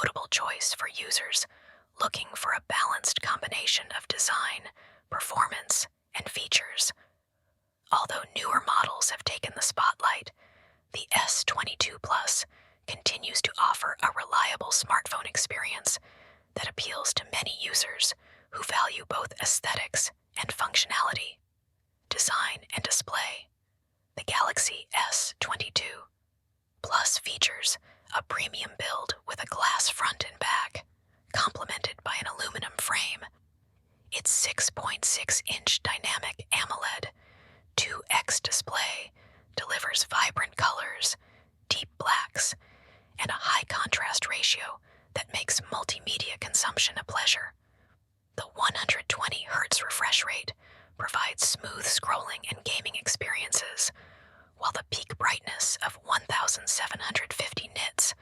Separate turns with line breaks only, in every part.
notable choice for users looking for a balanced combination of design, performance, and features. Although newer models have taken the spotlight, the S22 Plus continues to offer a reliable smartphone experience that appeals to many users who value both aesthetics and functionality. Design and display. The Galaxy S22 Plus features a premium build with a glass front and back, complemented by an aluminum frame. Its 6.6-inch dynamic AMOLED 2X display delivers vibrant colors, deep blacks, and a high contrast ratio that makes multimedia consumption a pleasure. The 120 Hz refresh rate provides smooth scrolling and gaming experiences, while the peak brightness of 1750 nits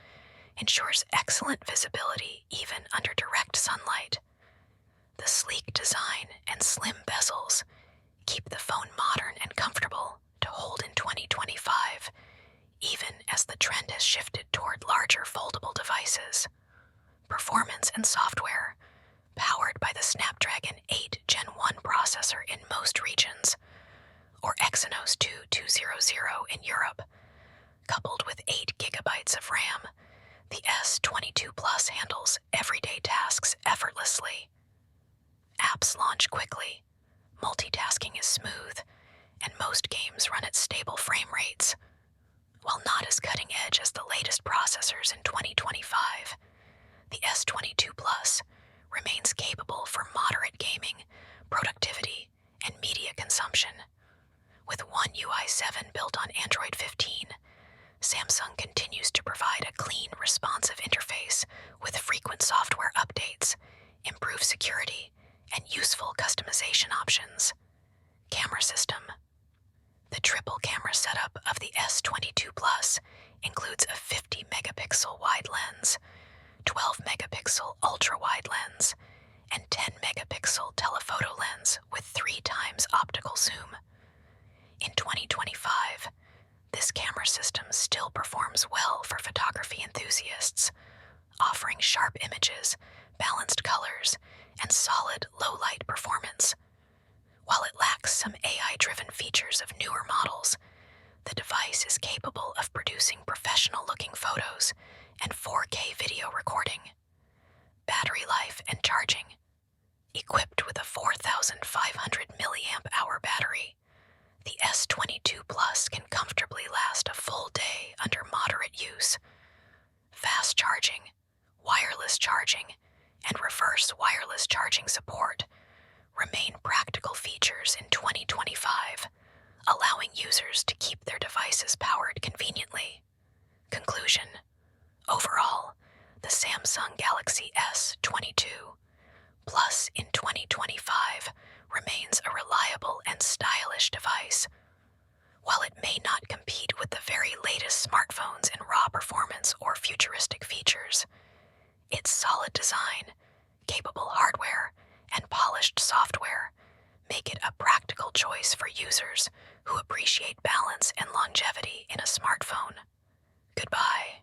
ensures excellent visibility even under direct sunlight. The sleek design and slim bezels keep the phone modern and comfortable to hold in 2025, even as the trend has shifted toward larger foldable devices. Performance and software, powered by the Snapdragon 8 Gen 1 processor in most regions, or Exynos 2200 in Europe, coupled with 8 GB of RAM, the S22 Plus handles everyday tasks effortlessly. Apps launch quickly, multitasking is smooth, and most games run at stable frame rates. While not as cutting-edge as the latest processors in 2025, the S22 Plus remains capable for moderate gaming, productivity, and media consumption. With One UI 7 built on Android 15, Samsung continues to provide a clean, responsive interface with frequent software updates, improved security, and useful customization options. Camera system. The triple camera setup of the S22 Plus includes a 50-megapixel wide lens, 12-megapixel ultra-wide lens, and 10-megapixel telephoto lens with 3 times optical zoom. In 2025, this camera system still performs well for photography enthusiasts, offering sharp images, balanced colors, and solid low-light performance. While it lacks some AI-driven features of newer models, the device is capable of producing professional-looking photos and 4K video recording. Battery life and charging. Equipped with a 4,500 mAh battery, the S22 Plus can comfortably last a full day under moderate use. Fast charging, wireless charging, and reverse wireless charging support remain practical features in 2025, allowing users to keep their devices powered conveniently. Conclusion. Overall, the Samsung Galaxy S22 Plus in 2025 remains a reliable and stylish device. While it may not compete with the very latest smartphones in raw performance or futuristic features, its solid design, capable hardware, and polished software make it a practical choice for users who appreciate balance and longevity in a smartphone. Goodbye.